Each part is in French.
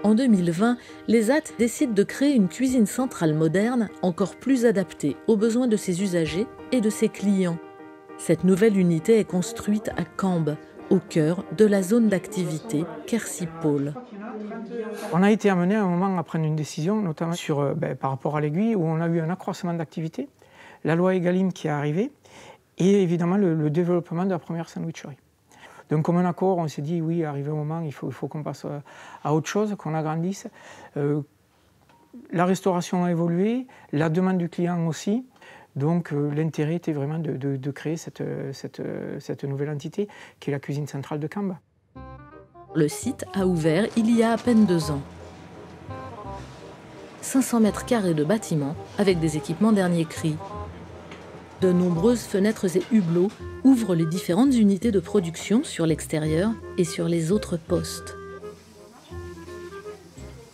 En 2020, l'ESAT décide de créer une cuisine centrale moderne encore plus adaptée aux besoins de ses usagers et de ses clients. Cette nouvelle unité est construite à Cambes, au cœur de la zone d'activité Quercy Pôle. On a été amené à un moment à prendre une décision, notamment par rapport à l'aiguille, où on a eu un accroissement d'activité, la loi Egalim qui est arrivée, et évidemment le développement de la première sandwicherie. Donc comme un accord, on s'est dit oui, arrivé au moment, il faut qu'on passe à autre chose, qu'on agrandisse. La restauration a évolué, la demande du client aussi. Donc l'intérêt était vraiment de créer cette nouvelle entité qui est la cuisine centrale de Cambes. Le site a ouvert il y a à peine 2 ans. 500 mètres carrés de bâtiment avec des équipements dernier cri. De nombreuses fenêtres et hublots ouvrent les différentes unités de production sur l'extérieur et sur les autres postes.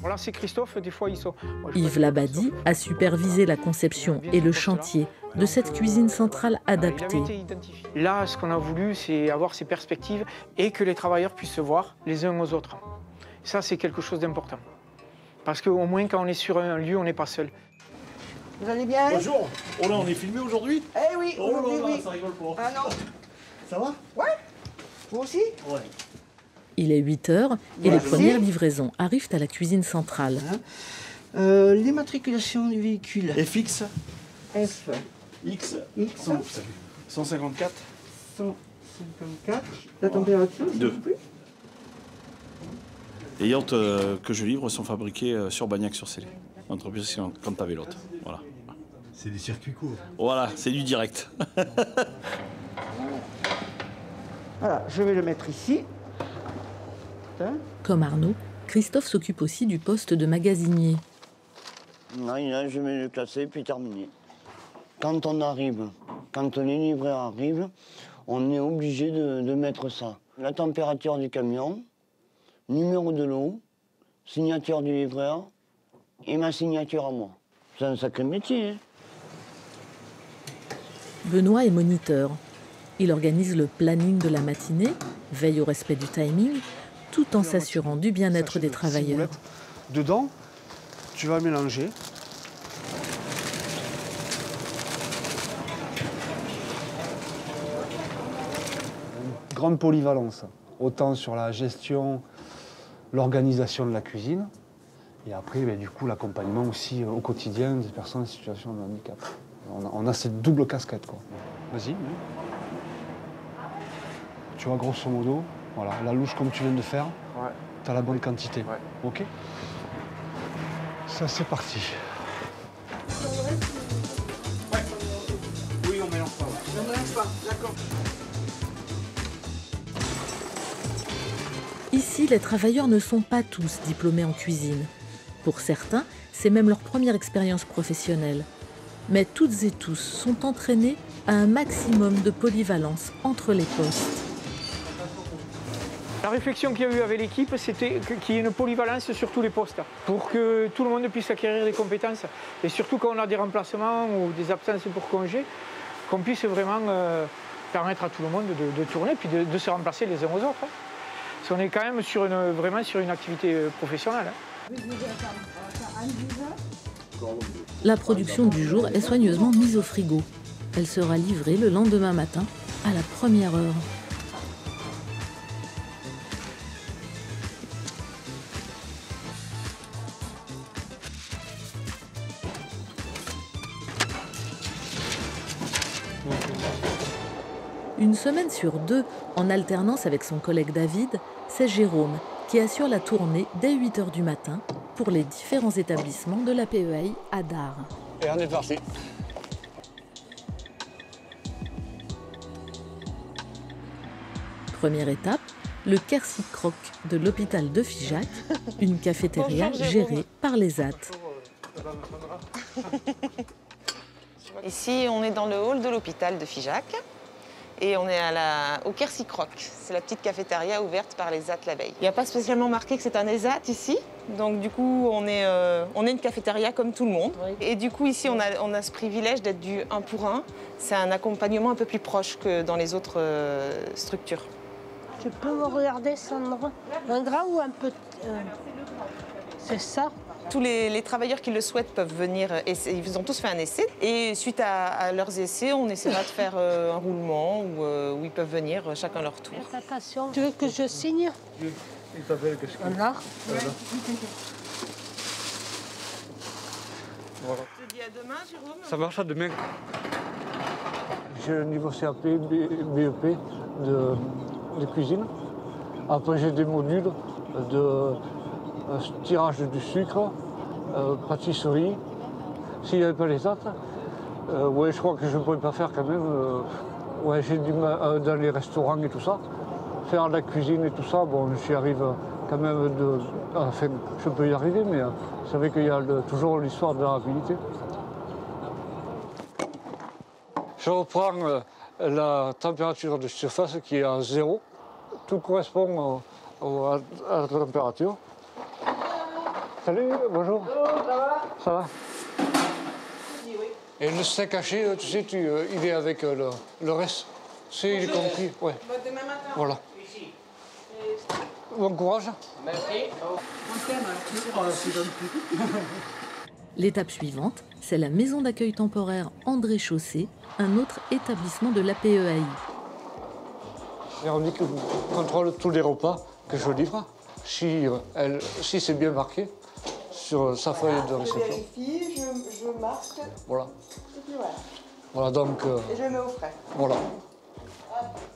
Voilà, c'est Christophe, des fois ils sont... Yves Labadie a supervisé la conception et le chantier de cette cuisine centrale adaptée. Là, ce qu'on a voulu, c'est avoir ces perspectives et que les travailleurs puissent se voir les uns aux autres. Ça, c'est quelque chose d'important. Parce qu'au moins, quand on est sur un lieu, on n'est pas seul. Vous allez bien? Bonjour. Oh là, on est filmé aujourd'hui? Eh oui, oh là là, oui. Ça rigole pas. Ah non. Ça va? Ouais. Vous aussi? Ouais. Il est 8 h et les premières livraisons arrivent à la cuisine centrale. L'immatriculation du véhicule. FX F. X. X. 154. 154. La température? 2. Les yachts que je livre sont fabriqués sur Bagnac-sur-Célé. Entreprise Cantavelote. Voilà. C'est des circuits courts. Voilà, c'est du direct. Voilà, je vais le mettre ici. Comme Arnaud, Christophe s'occupe aussi du poste de magasinier. Là, je mets le classé, puis terminé. Quand les livreurs arrivent, on est obligé de mettre ça. La température du camion, numéro de lot, signature du livreur et ma signature à moi. C'est un sacré métier. Hein. Benoît est moniteur. Il organise le planning de la matinée, veille au respect du timing, tout en s'assurant du bien-être des travailleurs. Dedans, tu vas mélanger. Une grande polyvalence, autant sur la gestion, l'organisation de la cuisine, et après, du coup, l'accompagnement aussi au quotidien des personnes en situation de handicap. On a cette double casquette, quoi. Vas-y. Tu vois, grosso modo, voilà, la louche comme tu viens de faire, ouais. Tu as la bonne quantité. Ouais. OK? Ça, c'est parti. Ouais. Oui, on mélange pas. Ouais. On mélange pas, d'accord. Ici, les travailleurs ne sont pas tous diplômés en cuisine. Pour certains, c'est même leur première expérience professionnelle. Mais toutes et tous sont entraînés à un maximum de polyvalence entre les postes. La réflexion qu'il y a eu avec l'équipe, c'était qu'il y ait une polyvalence sur tous les postes, pour que tout le monde puisse acquérir des compétences. Et surtout quand on a des remplacements ou des absences pour congé, qu'on puisse vraiment permettre à tout le monde de tourner, puis de se remplacer les uns aux autres. Parce qu'on est quand même vraiment sur une activité professionnelle. La production du jour est soigneusement mise au frigo. Elle sera livrée le lendemain matin à la première heure. Une semaine sur 2, en alternance avec son collègue David, c'est Jérôme qui assure la tournée dès 8 h du matin pour les différents établissements de la PEI à Dars. Et on est parti. Première étape, le Quercy Croc de l'hôpital de Figeac, une cafétéria gérée par l'ESAT. Ici, on est dans le hall de l'hôpital de Figeac et on est au Quercy Croc. C'est la petite cafétéria ouverte par l'ESAT la veille. Il n'y a pas spécialement marqué que c'est un ESAT ici, donc du coup, on est une cafétéria comme tout le monde. Oui. Et du coup, ici, on a ce privilège d'être du 1 pour 1. C'est un accompagnement un peu plus proche que dans les autres structures. Tu peux me regarder, Sandra? Un grand ou un petit? C'est ça. Tous les travailleurs qui le souhaitent peuvent venir essayer. Ils ont tous fait un essai. Et suite à leurs essais, on essaiera de faire un roulement où ils peuvent venir chacun leur tour. Attention. Tu veux que je signe? Voilà. Je te dis à demain, Jérôme. Ça marche à demain. J'ai le niveau CAP, BEP de cuisine. Après, j'ai des modules de tirage du sucre, pâtisserie. S'il n'y avait pas les dates, ouais, je crois que je ne pourrais pas faire quand même. Ouais, j'ai du mal dans les restaurants et tout ça. Faire la cuisine et tout ça, bon, j'y arrive quand même enfin, je peux y arriver, mais c'est vrai qu'il y a toujours l'histoire de la rapidité. Je reprends la température de surface qui est à 0. Tout correspond à la température. Salut, bonjour. Ça va? Et le steak haché, tu sais, il est avec le reste. Il est compris, ouais. Demain matin. Voilà. Bon courage. Merci. L'étape suivante, c'est la maison d'accueil temporaire André Chaussé, un autre établissement de l'APEAI. Véronique contrôle tous les repas que je livre, si c'est bien marqué sur sa feuille de réception. Je vérifie, je marque. Voilà. Et puis voilà. Voilà donc. Et je le mets au frais. Voilà.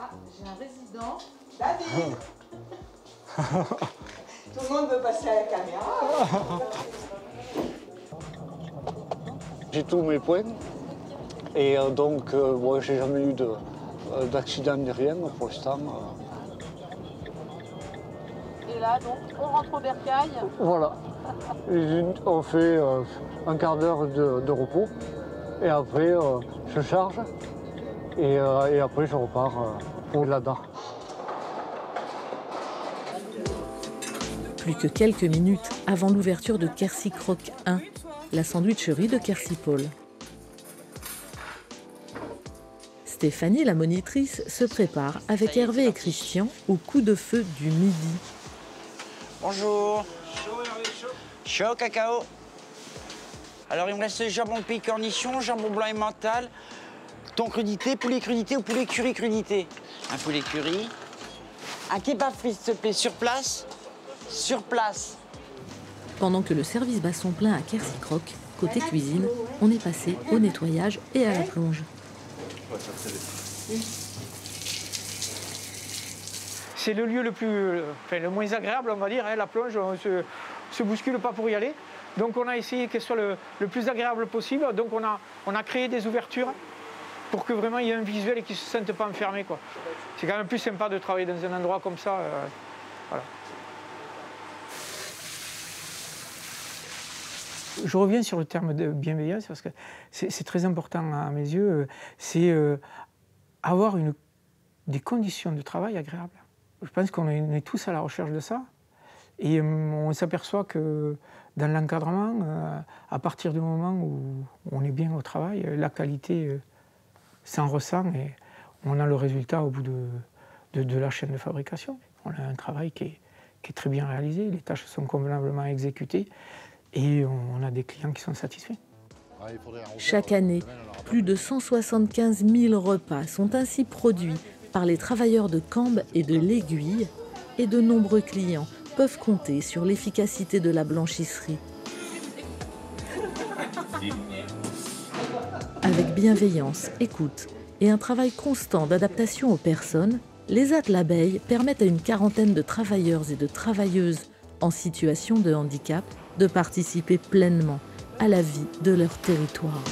Ah, j'ai un résident. David. Tout le monde veut passer à la caméra. J'ai tous mes points et donc bon, j'ai jamais eu d'accident ni rien pour l'instant. Et là, donc, on rentre au bercail. Voilà. On fait un quart d'heure de repos et après je charge et après je repars pour l'ADA. Plus que quelques minutes avant l'ouverture de Quercy Croc 1, la sandwicherie de Quercy Paul. Stéphanie, la monitrice, se prépare avec Hervé et Christian au coup de feu du midi. Bonjour. Chaud, cacao. Alors, il me reste jambon pays cornichon, jambon blanc et mental, thon crudité, poulet crudité ou poulet curry crudité. Un poulet curry. Un kebab frit, s'il te plaît, sur place. Sur place. Pendant que le service bat son plein à Quercy Croc, côté cuisine, on est passé au nettoyage et à la plonge. C'est le lieu le moins agréable, on va dire, hein, la plonge, on se bouscule pas pour y aller. Donc on a essayé qu'elle soit le plus agréable possible. Donc on a créé des ouvertures pour que vraiment il y ait un visuel et qu'ils ne se sentent pas enfermés, quoi. C'est quand même plus sympa de travailler dans un endroit comme ça. Voilà. Je reviens sur le terme de bienveillance parce que c'est très important à mes yeux. C'est avoir des conditions de travail agréables. Je pense qu'on est tous à la recherche de ça. Et on s'aperçoit que dans l'encadrement, à partir du moment où on est bien au travail, la qualité s'en ressent et on a le résultat au bout de la chaîne de fabrication. On a un travail qui est très bien réalisé, les tâches sont convenablement exécutées. Et on a des clients qui sont satisfaits. Chaque année, plus de 175 000 repas sont ainsi produits par les travailleurs de Cambes et de l'Aiguille, et de nombreux clients peuvent compter sur l'efficacité de la blanchisserie. Avec bienveillance, écoute et un travail constant d'adaptation aux personnes, les At l'Abeille permettent à une quarantaine de travailleurs et de travailleuses en situation de handicap de participer pleinement à la vie de leur territoire.